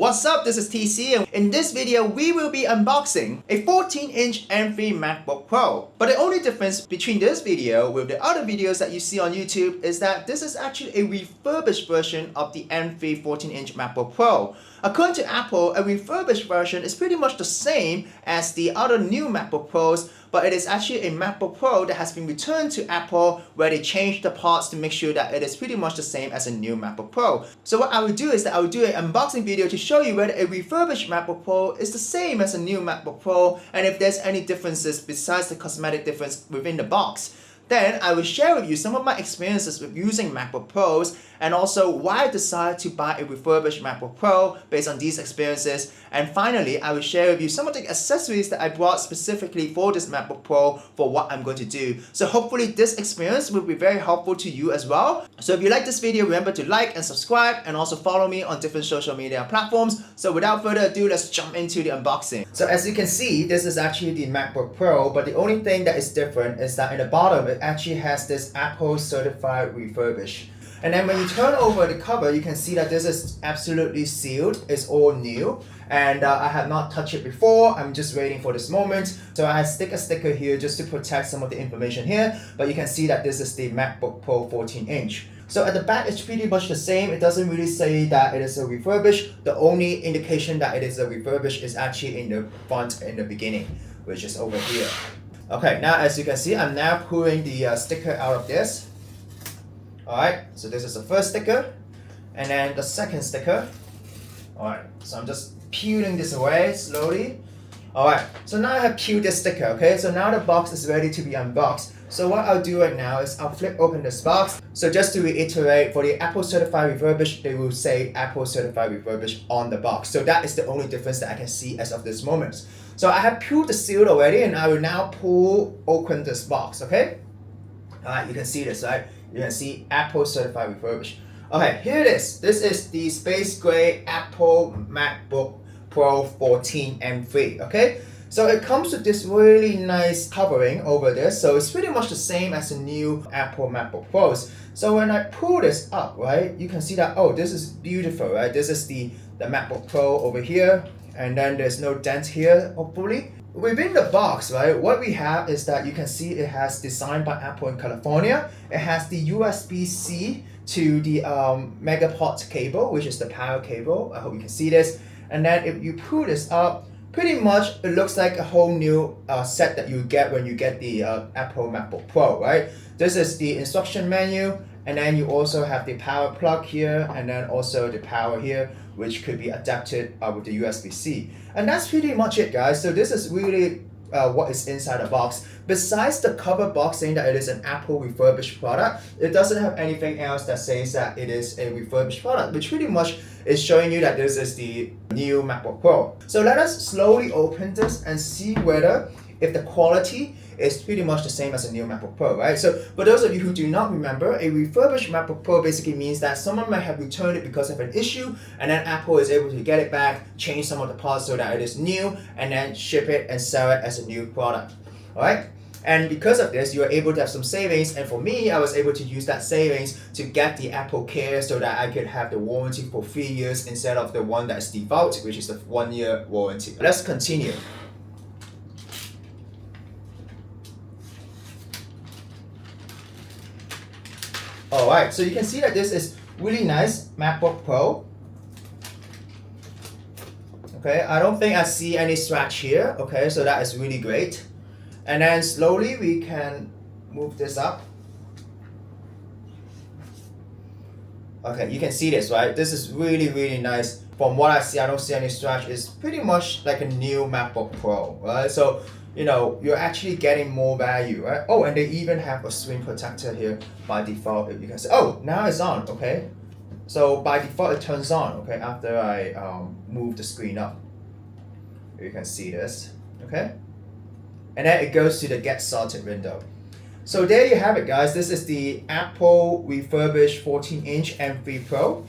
What's up, this is TC, and in this video we will be unboxing a 14-inch M3 MacBook Pro. But the only difference between this video with the other videos that you see on YouTube is that this is actually a refurbished version of the M3 14-inch MacBook Pro. According to Apple, a refurbished version is pretty much the same as the other new MacBook Pros, but it is actually a MacBook Pro that has been returned to Apple where they changed the parts to make sure that it is pretty much the same as a new MacBook Pro. So what I will do is that I will do an unboxing video to show you whether a refurbished MacBook Pro is the same as a new MacBook Pro and if there's any differences besides the cosmetic difference within the box. Then I will share with you some of my experiences with using MacBook Pros and also why I decided to buy a refurbished MacBook Pro based on these experiences. And finally, I will share with you some of the accessories that I brought specifically for this MacBook Pro for what I'm going to do. So hopefully this experience will be very helpful to you as well. So if you like this video, remember to like and subscribe and also follow me on different social media platforms. So without further ado, let's jump into the unboxing. So as you can see, this is actually the MacBook Pro, but the only thing that is different is that in the bottom, it actually has this Apple certified refurbished. And then when you turn over the cover, you can see that this is absolutely sealed. It's all new. And I have not touched it before. I'm just waiting for this moment. So I stick a sticker here just to protect some of the information here. But you can see that this is the MacBook Pro 14-inch. So at the back, it's pretty much the same. It doesn't really say that it is a refurbished. The only indication that it is a refurbished is actually in the front in the beginning, which is over here. Okay, now as you can see, I'm now pulling the sticker out of this. Alright, so this is the first sticker, and then the second sticker. Alright, so I'm just peeling this away slowly. Alright, so now I have peeled this sticker, okay? So now the box is ready to be unboxed. So what I'll do right now is I'll flip open this box. So just to reiterate, for the Apple Certified Refurbished, they will say Apple Certified Refurbished on the box. So that is the only difference that I can see as of this moment. So I have peeled the seal already, and I will now open this box, okay? Alright, you can see this, right? You can see Apple Certified Refurbished. Okay, here it is. This is the space gray Apple MacBook Pro 14 M3, okay? So it comes with this really nice covering over this, so it's pretty much the same as the new Apple MacBook Pros. So when I pull this up, right, you can see that, oh, this is beautiful, right? This is the MacBook Pro over here, and then there's no dent here, hopefully. Within the box, right, what we have is that you can see it has designed by Apple in California. It has the USB-C to the Megaport cable, which is the power cable. I hope you can see this. And then if you pull this up, pretty much it looks like a whole new set that you get when you get the Apple MacBook Pro, right? This is the instruction menu, and then you also have the power plug here, and then also the power here, which could be adapted with the USB-C. And that's pretty much it, guys. So this is really what is inside the box. Besides the cover box saying that it is an Apple refurbished product, it doesn't have anything else that says that it is a refurbished product, which pretty much is showing you that this is the new MacBook Pro. So let us slowly open this and see whether if the quality is pretty much the same as a new MacBook Pro, right? So for those of you who do not remember, a refurbished MacBook Pro basically means that someone might have returned it because of an issue, and then Apple is able to get it back, change some of the parts so that it is new, and then ship it and sell it as a new product, all right? And because of this, you are able to have some savings, and for me, I was able to use that savings to get the Apple Care so that I could have the warranty for 3 years instead of the one that's default, which is the 1-year warranty. Let's continue. Alright, so you can see that this is really nice MacBook Pro. Okay, I don't think I see any scratch here. Okay, so that is really great. And then slowly we can move this up. Okay, you can see this, right? This is really, really nice. From what I see, I don't see any scratch. It's pretty much like a new MacBook Pro, right? So, you know, you're actually getting more value, right? Oh, and they even have a screen protector here by default. If you can say, oh, now it's on, okay? So by default, it turns on, okay, after I move the screen up. You can see this, okay? And then it goes to the Get Started window. So there you have it, guys. This is the Apple refurbished 14-inch M3 Pro.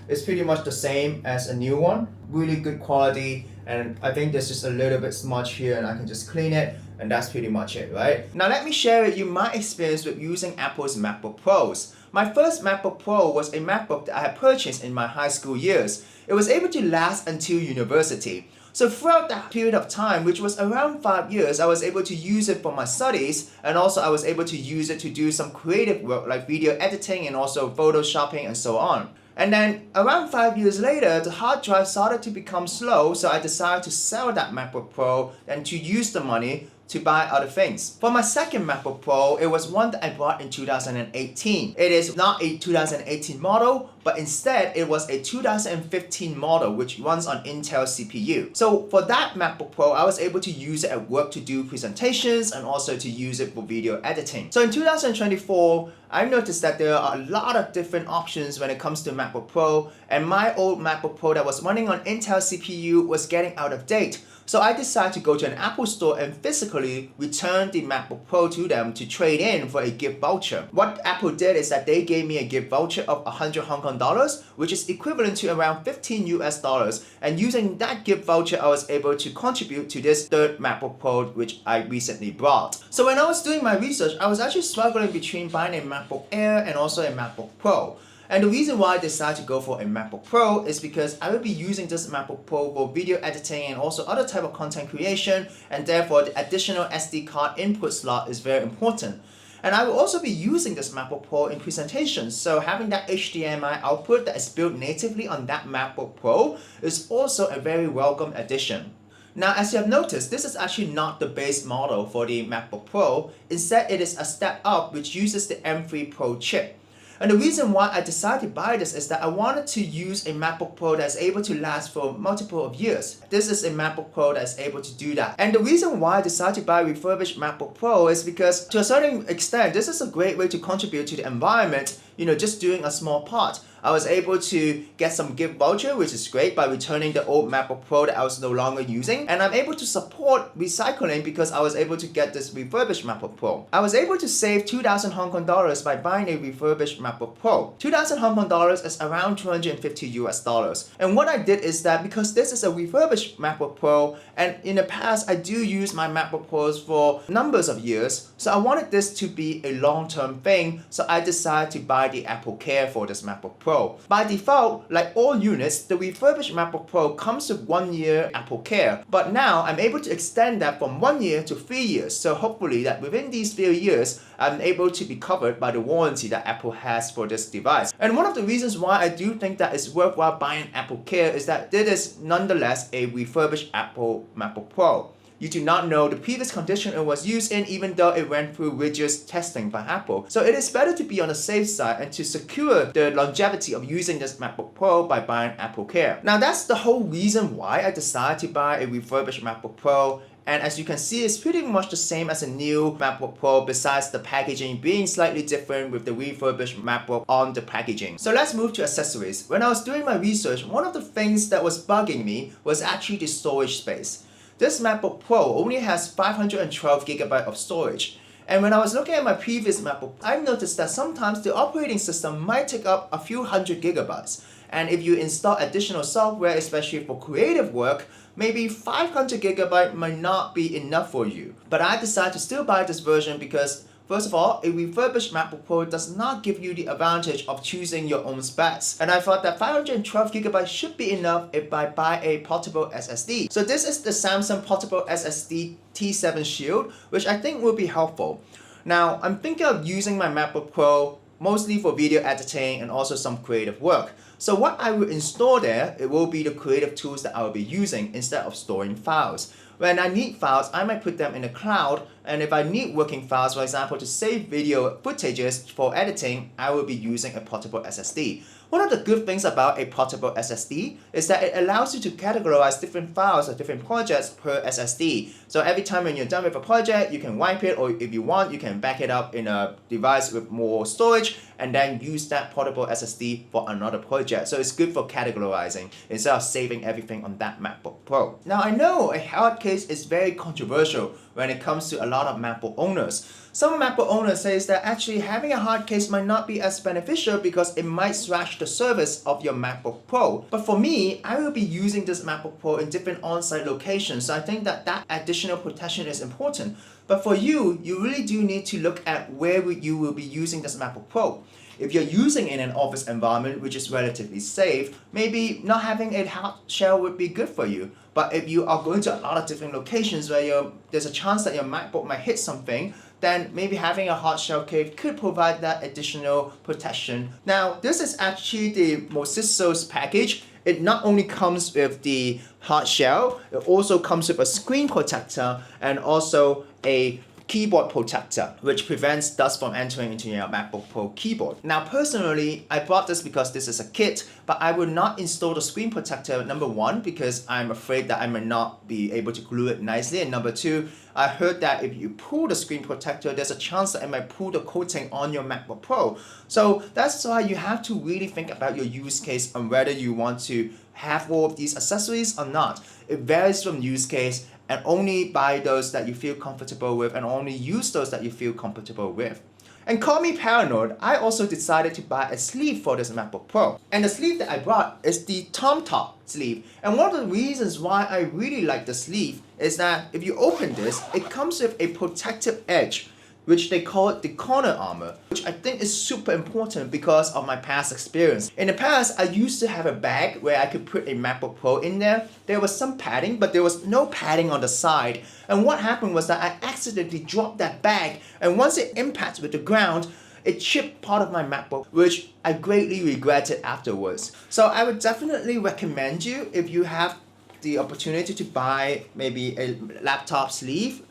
It's pretty much the same as a new one. Really good quality. And I think there's just a little bit smudge here, and I can just clean it, and that's pretty much it, right? Now let me share with you my experience with using Apple's MacBook Pros. My first MacBook Pro was a MacBook that I had purchased in my high school years. It was able to last until university. So throughout that period of time, which was around 5 years, I was able to use it for my studies, and also I was able to use it to do some creative work like video editing and also photoshopping and so on. And then around 5 years later, the hard drive started to become slow, so I decided to sell that MacBook Pro and to use the money to buy other things. For my second MacBook Pro, it was one that I bought in 2018. It is not a 2018 model, but instead it was a 2015 model which runs on Intel CPU. So for that MacBook Pro, I was able to use it at work to do presentations and also to use it for video editing. So in 2024, I noticed that there are a lot of different options when it comes to MacBook Pro, and my old MacBook Pro that was running on Intel CPU was getting out of date. So I decided to go to an Apple store and physically return the MacBook Pro to them to trade in for a gift voucher. What Apple did is that they gave me a gift voucher of 100 Hong Kong dollars, which is equivalent to around 15 US dollars. And using that gift voucher, I was able to contribute to this third MacBook Pro, which I recently bought. So when I was doing my research, I was actually struggling between buying a MacBook Air and also a MacBook Pro. And the reason why I decided to go for a MacBook Pro is because I will be using this MacBook Pro for video editing and also other type of content creation, and therefore the additional SD card input slot is very important. And I will also be using this MacBook Pro in presentations, so having that HDMI output that is built natively on that MacBook Pro is also a very welcome addition. Now, as you have noticed, this is actually not the base model for the MacBook Pro. Instead, it is a step up which uses the M3 Pro chip. And the reason why I decided to buy this is that I wanted to use a MacBook Pro that is able to last for multiple of years. This is a MacBook Pro that is able to do that. And the reason why I decided to buy a refurbished MacBook Pro is because to a certain extent, this is a great way to contribute to the environment, just doing a small part. I was able to get some gift voucher, which is great, by returning the old MacBook Pro that I was no longer using. And I'm able to support recycling because I was able to get this refurbished MacBook Pro. I was able to save 2,000 Hong Kong dollars by buying a refurbished MacBook Pro. 2,000 Hong Kong dollars is around 250 US dollars. And what I did is that because this is a refurbished MacBook Pro, and in the past I do use my MacBook Pros for numbers of years, so I wanted this to be a long-term thing, so I decided to buy the Apple Care for this MacBook Pro. By default, like all units, the refurbished MacBook Pro comes with 1 year Apple Care, but now I'm able to extend that from 1 year to 3 years, so hopefully that within these 3 years, I'm able to be covered by the warranty that Apple has for this device. And one of the reasons why I do think that it's worthwhile buying Apple Care is that it is nonetheless a refurbished Apple MacBook Pro. You do not know the previous condition it was used in, even though it went through rigorous testing by Apple. So it is better to be on the safe side and to secure the longevity of using this MacBook Pro by buying Apple Care. Now that's the whole reason why I decided to buy a refurbished MacBook Pro. And as you can see, it's pretty much the same as a new MacBook Pro, besides the packaging being slightly different with the refurbished MacBook on the packaging. So let's move to accessories. When I was doing my research, one of the things that was bugging me was actually the storage space. This MacBook Pro only has 512 GB of storage. And when I was looking at my previous MacBook, I noticed that sometimes the operating system might take up a few hundred gigabytes. And if you install additional software, especially for creative work, maybe 500 GB might not be enough for you. But I decided to still buy this version because, first of all, a refurbished MacBook Pro does not give you the advantage of choosing your own specs. And I thought that 512 GB should be enough if I buy a portable SSD. So this is the Samsung portable SSD T7 Shield, which I think will be helpful. Now, I'm thinking of using my MacBook Pro mostly for video editing and also some creative work. So what I will install there, it will be the creative tools that I will be using instead of storing files. When I need files, I might put them in the cloud, and if I need working files, for example, to save video footages for editing, I will be using a portable SSD. One of the good things about a portable SSD is that it allows you to categorize different files or different projects per SSD. So every time when you're done with a project, you can wipe it, or if you want, you can back it up in a device with more storage and then use that portable SSD for another project. So it's good for categorizing instead of saving everything on that MacBook Pro. Now I know a hard case is very controversial when it comes to a lot of MacBook owners. Some MacBook owners say that actually having a hard case might not be as beneficial because it might scratch the surface of your MacBook Pro. But for me, I will be using this MacBook Pro in different on-site locations, so I think that additional protection is important. But for you, you really do need to look at where you will be using this MacBook Pro. if you're using in an office environment which is relatively safe, maybe not having a hard shell would be good for you. But if you are going to a lot of different locations where there's a chance that your MacBook might hit something, then maybe having a hard shell case could provide that additional protection. Now, this is actually the MOSISO's package. It not only comes with the hard shell, it also comes with a screen protector and also a keyboard protector, which prevents dust from entering into your MacBook Pro keyboard. Now, personally, I bought this because this is a kit, but I will not install the screen protector, number one, because I'm afraid that I may not be able to glue it nicely, and number two, I heard that if you pull the screen protector, there's a chance that it might pull the coating on your MacBook Pro. So that's why you have to really think about your use case and whether you want to have all of these accessories or not. It varies from use case, and only buy those that you feel comfortable with and only use those that you feel comfortable with. And call me paranoid, I also decided to buy a sleeve for this MacBook Pro. And the sleeve that I brought is the tomtoc sleeve. And one of the reasons why I really like the sleeve is that if you open this, it comes with a protective edge, which they call it the corner armor, which I think is super important because of my past experience. In the past, I used to have a bag where I could put a MacBook Pro in there. There was some padding, but there was no padding on the side. And what happened was that I accidentally dropped that bag, and once it impacted with the ground, it chipped part of my MacBook, which I greatly regretted afterwards. So I would definitely recommend you, if you have the opportunity to buy maybe a laptop sleeve,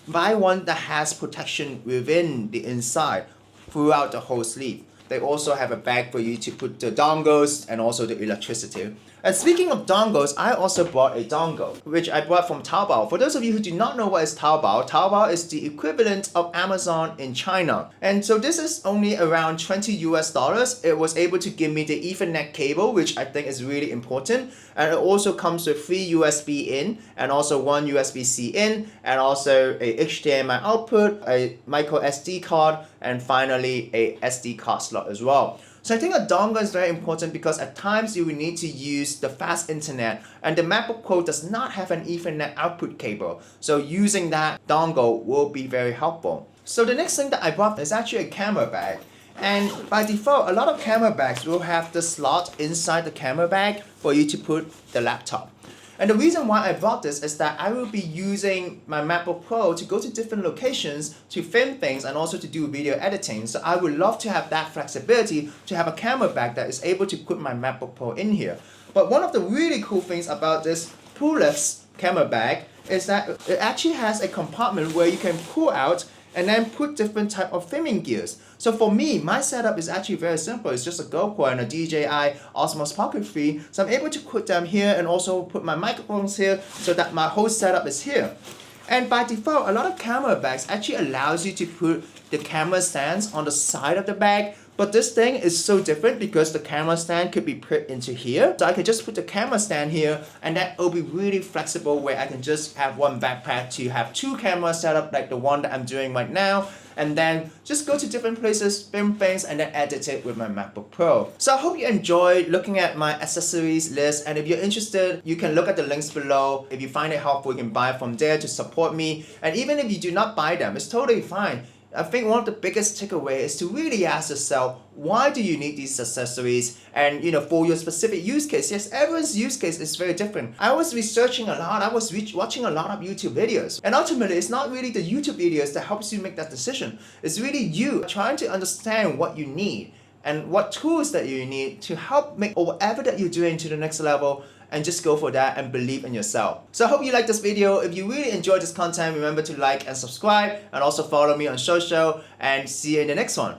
buy one that has protection within the inside throughout the whole sleeve. They also have a bag for you to put the dongles and also the electricity. And speaking of dongles, I also bought a dongle, which I bought from Taobao. For those of you who do not know what is Taobao, Taobao is the equivalent of Amazon in China. And so this is only around $20 US. It was able to give me the Ethernet cable, which I think is really important. And it also comes with 3 USB in and also 1 USB-C in, and also a HDMI output, a micro SD card, and finally a SD card slot as well. So I think a dongle is very important because at times you will need to use the fast internet, and the MacBook Pro does not have an Ethernet output cable. So using that dongle will be very helpful. So the next thing that I bought is actually a camera bag. And by default, a lot of camera bags will have the slot inside the camera bag for you to put the laptop. And the reason why I bought this is that I will be using my MacBook Pro to go to different locations to film things and also to do video editing. So I would love to have that flexibility to have a camera bag that is able to put my MacBook Pro in here. But one of the really cool things about this PULUZ camera bag is that it actually has a compartment where you can pull out and then put different type of filming gears. So for me, my setup is actually very simple. It's just a GoPro and a DJI Osmos Pocket 3. So I'm able to put them here and also put my microphones here so that my whole setup is here. And by default, a lot of camera bags actually allows you to put the camera stands on the side of the bag. But this thing is so different because the camera stand could be put into here. So I can just put the camera stand here, and that will be really flexible where I can just have one backpack to have 2 cameras set up like the one that I'm doing right now, and then just go to different places, film things, and then edit it with my MacBook Pro. So I hope you enjoyed looking at my accessories list, and if you're interested, you can look at the links below. If you find it helpful, you can buy from there to support me. And even if you do not buy them, it's totally fine. I think one of the biggest takeaways is to really ask yourself, why do you need these accessories? And for your specific use case, yes, everyone's use case is very different. I was researching a lot, I was watching a lot of YouTube videos. And ultimately, it's not really the YouTube videos that helps you make that decision. It's really you trying to understand what you need and what tools that you need to help make whatever that you're doing to the next level, and just go for that and believe in yourself. So I hope you like this video. If you really enjoyed this content, remember to like and subscribe, and also follow me on social, and see you in the next one.